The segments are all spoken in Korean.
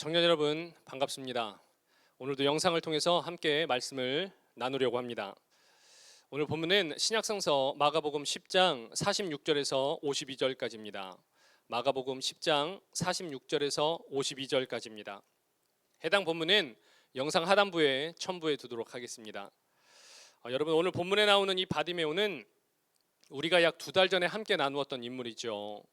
청년 여러분 반갑습니다. 오늘도 영상을 통해서 함께 말씀을 나누려고 합니다. 오늘 본문은 신약성서 마가복음 10장 46절에서 52절까지입니다. 마가복음 10장 46절에서 52절까지입니다. 해당 본문은 영상 하단부에 첨부해 두도록 하겠습니다. 여러분, 오늘 본문에 나오는 이 바디메오는 우리가 약 2달 전에 함께 나누었던 인물이죠.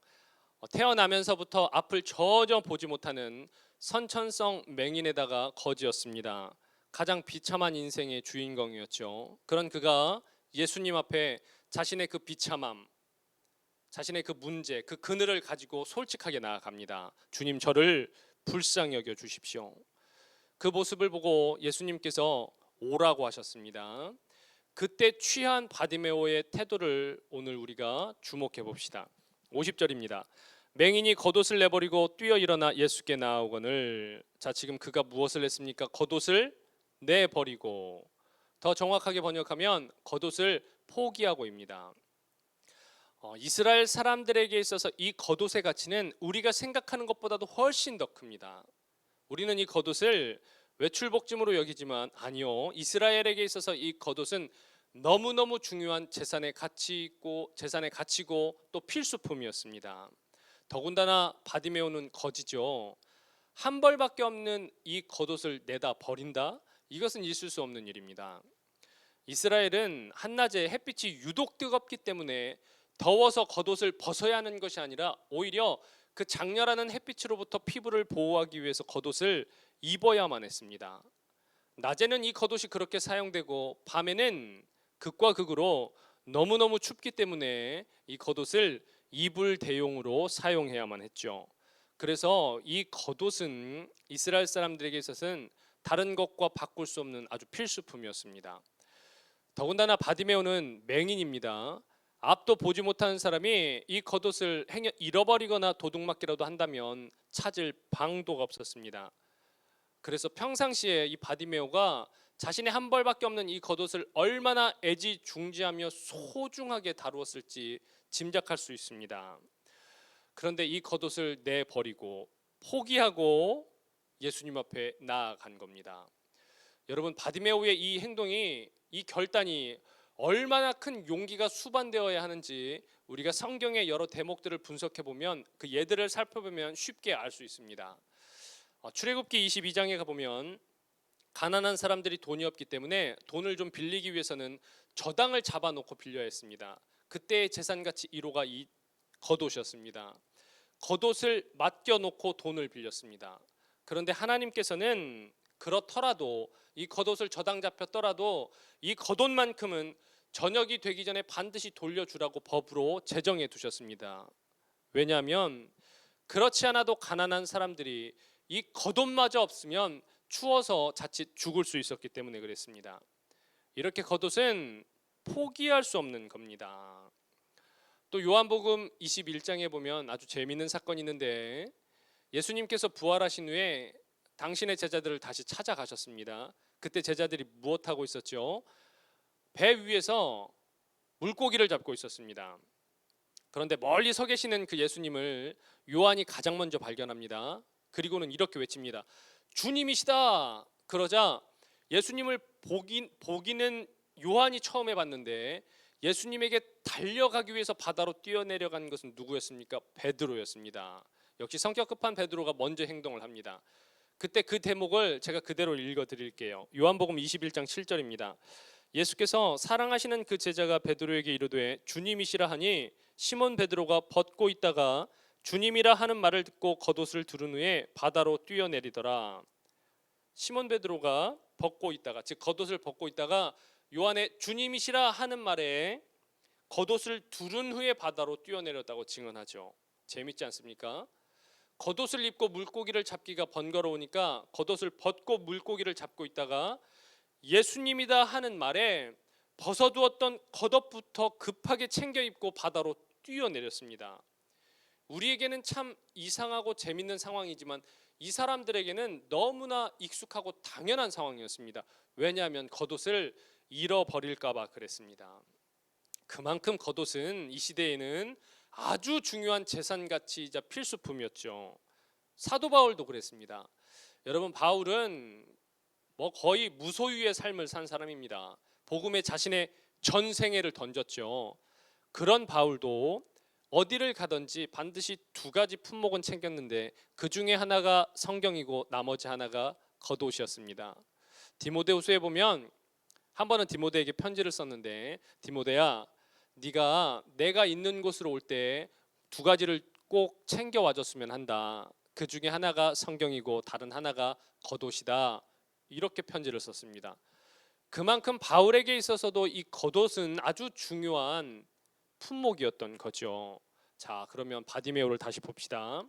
태어나면서부터 앞을 전혀 보지 못하는 선천성 맹인에다가 거지였습니다. 가장 비참한 인생의 주인공이었죠. 그런 그가 예수님 앞에 자신의 그 비참함, 자신의 그 문제, 그 그늘을 가지고 솔직하게 나아갑니다. 주님, 저를 불쌍히 여겨 주십시오. 그 모습을 보고 예수님께서 오라고 하셨습니다. 그때 취한 바디메오의 태도를 오늘 우리가 주목해 봅시다. 50절입니다. 맹인이 겉옷을 내버리고 뛰어 일어나 예수께 나아오거늘. 자, 지금 그가 무엇을 했습니까? 겉옷을 내버리고, 더 정확하게 번역하면 겉옷을 포기하고입니다. 이스라엘 사람들에게 있어서 이 겉옷의 가치는 우리가 생각하는 것보다도 훨씬 더 큽니다. 우리는 이 겉옷을 외출복짐으로 여기지만 아니요, 이스라엘에게 있어서 이 겉옷은 너무너무 중요한 재산의 가치고 또 필수품이었습니다. 더군다나 바디메오는 거지죠. 한 벌밖에 없는 이 겉옷을 내다 버린다? 이것은 있을 수 없는 일입니다. 이스라엘은 한낮에 햇빛이 유독 뜨겁기 때문에 더워서 겉옷을 벗어야 하는 것이 아니라 오히려 그 장렬하는 햇빛으로부터 피부를 보호하기 위해서 겉옷을 입어야만 했습니다. 낮에는 이 겉옷이 그렇게 사용되고 밤에는 극과 극으로 너무너무 춥기 때문에 이 겉옷을 이불 대용으로 사용해야만 했죠. 그래서 이 겉옷은 이스라엘 사람들에게 있어서는 다른 것과 바꿀 수 없는 아주 필수품이었습니다. 더군다나 바디메오는 맹인입니다. 앞도 보지 못하는 사람이 이 겉옷을 잃어버리거나 도둑맞기라도 한다면 찾을 방도가 없었습니다. 그래서 평상시에 이 바디메오가 자신의 한 벌밖에 없는 이 겉옷을 얼마나 애지중지하며 소중하게 다루었을지 짐작할 수 있습니다. 그런데 이 겉옷을 내버리고 포기하고 예수님 앞에 나아간 겁니다. 여러분, 바디메오의 이 행동이, 이 결단이 얼마나 큰 용기가 수반되어야 하는지 우리가 성경의 여러 대목들을 분석해 보면, 그 예들을 살펴보면 쉽게 알 수 있습니다. 출애굽기 22장에 가보면 가난한 사람들이 돈이 없기 때문에 돈을 좀 빌리기 위해서는 저당을 잡아놓고 빌려야 했습니다. 그때의 재산가치 1호가 이 겉옷이었습니다. 겉옷을 맡겨놓고 돈을 빌렸습니다. 그런데 하나님께서는 그렇더라도, 이 겉옷을 저당 잡혔더라도 이 겉옷만큼은 저녁이 되기 전에 반드시 돌려주라고 법으로 제정해 두셨습니다. 왜냐하면 그렇지 않아도 가난한 사람들이 이 겉옷마저 없으면 추워서 자칫 죽을 수 있었기 때문에 그랬습니다. 이렇게 겉옷은 포기할 수 없는 겁니다. 또 요한복음 21장에 보면 아주 재미있는 사건이 있는데, 예수님께서 부활하신 후에 당신의 제자들을 다시 찾아가셨습니다. 그때 제자들이 무엇하고 있었죠? 배 위에서 물고기를 잡고 있었습니다. 그런데 멀리 서 계시는 그 예수님을 요한이 가장 먼저 발견합니다. 그리고는 이렇게 외칩니다. 주님이시다. 그러자 예수님을 보기는 요한이 처음 해봤는데, 예수님에게 달려가기 위해서 바다로 뛰어내려간 것은 누구였습니까? 베드로였습니다. 역시 성격 급한 베드로가 먼저 행동을 합니다. 그때 그 대목을 제가 그대로 읽어드릴게요. 요한복음 21장 7절입니다. 예수께서 사랑하시는 그 제자가 베드로에게 이르되 주님이시라 하니 시몬 베드로가 벗고 있다가 주님이라 하는 말을 듣고 겉옷을 두른 후에 바다로 뛰어내리더라. 시몬 베드로가 벗고 있다가, 즉 겉옷을 벗고 있다가 요한의 주님이시라 하는 말에 겉옷을 두른 후에 바다로 뛰어내렸다고 증언하죠. 재밌지 않습니까? 겉옷을 입고 물고기를 잡기가 번거로우니까 겉옷을 벗고 물고기를 잡고 있다가 예수님이다 하는 말에 벗어두었던 겉옷부터 급하게 챙겨 입고 바다로 뛰어내렸습니다. 우리에게는 참 이상하고 재밌는 상황이지만 이 사람들에게는 너무나 익숙하고 당연한 상황이었습니다. 왜냐하면 겉옷을 잃어버릴까 봐 그랬습니다. 그만큼 겉옷은 이 시대에는 아주 중요한 재산가치이자 필수품이었죠. 사도 바울도 그랬습니다. 여러분, 바울은 거의 무소유의 삶을 산 사람입니다. 복음에 자신의 전생애를 던졌죠. 그런 바울도 어디를 가든지 반드시 두 가지 품목은 챙겼는데 그 중에 하나가 성경이고 나머지 하나가 겉옷이었습니다. 디모데후서에 보면 한 번은 디모데에게 편지를 썼는데, 디모데야, 네가 내가 있는 곳으로 올 때 두 가지를 꼭 챙겨 와줬으면 한다. 그 중에 하나가 성경이고 다른 하나가 겉옷이다. 이렇게 편지를 썼습니다. 그만큼 바울에게 있어서도 이 겉옷은 아주 중요한 품목이었던 거죠. 자, 그러면 바디메오를 다시 봅시다.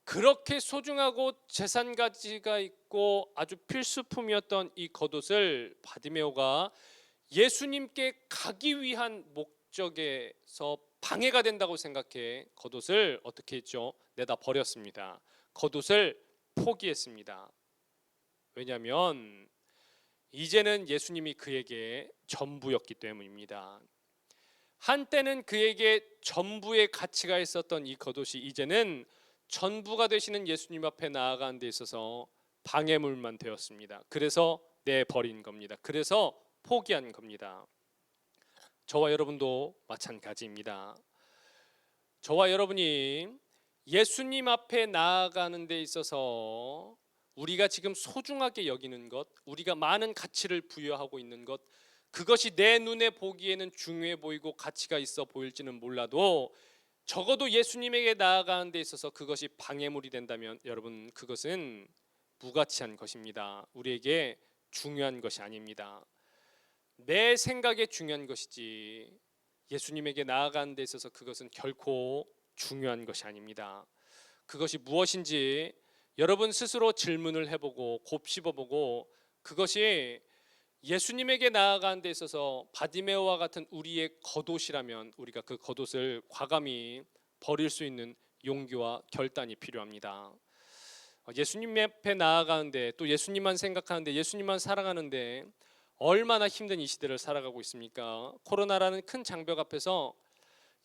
그렇게 소중하고 재산 가치가 있고 아주 필수품이었던 이 겉옷을 바디메오가 예수님께 가기 위한 목적에서 방해가 된다고 생각해 겉옷을 어떻게 했죠? 내다 버렸습니다. 겉옷을 포기했습니다. 왜냐하면 이제는 예수님이 그에게 전부였기 때문입니다. 한때는 그에게 전부의 가치가 있었던 이 겉옷이 이제는 전부가 되시는 예수님 앞에 나아가는 데 있어서 방해물만 되었습니다. 그래서 내버린 겁니다. 그래서 포기한 겁니다. 저와 여러분도 마찬가지입니다. 저와 여러분이 예수님 앞에 나아가는 데 있어서 우리가 지금 소중하게 여기는 것, 우리가 많은 가치를 부여하고 있는 것, 그것이 내 눈에 보기에는 중요해 보이고 가치가 있어 보일지는 몰라도 적어도 예수님에게 나아가는 데 있어서 그것이 방해물이 된다면 여러분, 그것은 무가치한 것입니다. 우리에게 중요한 것이 아닙니다. 내 생각에 중요한 것이지 예수님에게 나아가는 데 있어서 그것은 결코 중요한 것이 아닙니다. 그것이 무엇인지 여러분 스스로 질문을 해보고 곱씹어보고, 그것이 예수님에게 나아가는 데 있어서 바디메오와 같은 우리의 겉옷이라면 우리가 그 겉옷을 과감히 버릴 수 있는 용기와 결단이 필요합니다. 예수님 앞에 나아가는데, 또 예수님만 생각하는데, 예수님만 사랑하는데 얼마나 힘든 이 시대를 살아가고 있습니까? 코로나라는 큰 장벽 앞에서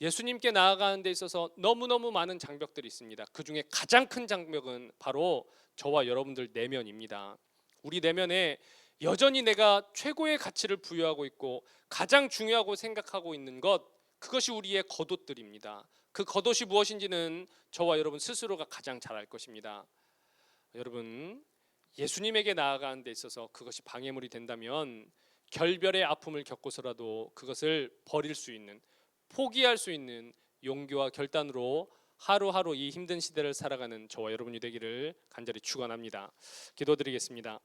예수님께 나아가는 데 있어서 너무너무 많은 장벽들이 있습니다. 그 중에 가장 큰 장벽은 바로 저와 여러분들 내면입니다. 우리 내면에 여전히 내가 최고의 가치를 부여하고 있고 가장 중요하고 생각하고 있는 것, 그것이 우리의 겉옷들입니다. 그 겉옷이 무엇인지는 저와 여러분 스스로가 가장 잘 알 것입니다. 여러분, 예수님에게 나아가는 데 있어서 그것이 방해물이 된다면 결별의 아픔을 겪고서라도 그것을 버릴 수 있는, 포기할 수 있는 용기와 결단으로 하루하루 이 힘든 시대를 살아가는 저와 여러분이 되기를 간절히 축원합니다. 기도드리겠습니다.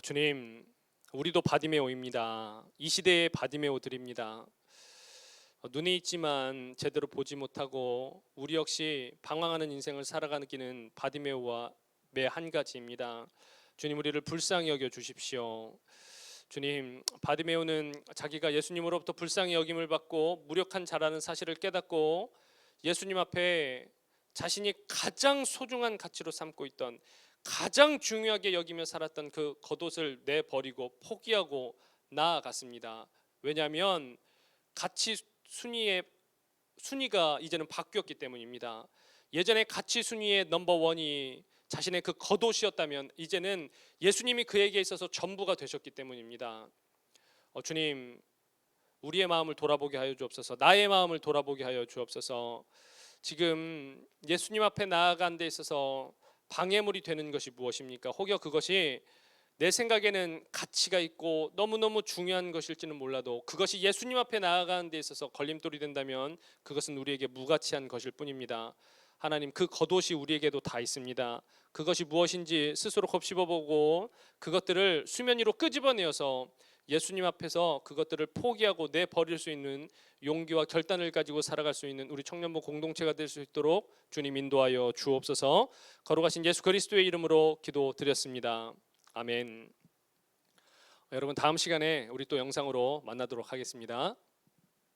주님, 우리도 바디메오입니다. 이 시대의 바디메오들입니다. 눈이 있지만 제대로 보지 못하고 우리 역시 방황하는 인생을 살아가기는 바디메오와 매 한 가지입니다. 주님, 우리를 불쌍히 여겨 주십시오. 주님, 바디메오는 자기가 예수님으로부터 불쌍히 여김을 받고 무력한 자라는 사실을 깨닫고 예수님 앞에 자신이 가장 소중한 가치로 삼고 있던, 가장 중요하게 여기며 살았던 그 겉옷을 내버리고 포기하고 나아갔습니다. 왜냐하면 가치 순위가 이제는 바뀌었기 때문입니다. 예전에 가치 순위의 넘버원이 자신의 그 겉옷이었다면 이제는 예수님이 그에게 있어서 전부가 되셨기 때문입니다. 주님, 우리의 마음을 돌아보게 하여 주옵소서. 나의 마음을 돌아보게 하여 주옵소서. 지금 예수님 앞에 나아간 데 있어서 방해물이 되는 것이 무엇입니까? 혹여 그것이 내 생각에는 가치가 있고 너무너무 중요한 것일지는 몰라도 그것이 예수님 앞에 나아가는 데 있어서 걸림돌이 된다면 그것은 우리에게 무가치한 것일 뿐입니다. 하나님, 그 겉옷이 우리에게도 다 있습니다. 그것이 무엇인지 스스로 곱씹어보고 그것들을 수면 위로 끄집어내어서 예수님 앞에서 그것들을 포기하고 내버릴 수 있는 용기와 결단을 가지고 살아갈 수 있는 우리 청년부 공동체가 될 수 있도록 주님 인도하여 주옵소서. 거룩하신 예수 그리스도의 이름으로 기도드렸습니다. 아멘. 여러분, 다음 시간에 우리 또 영상으로 만나도록 하겠습니다.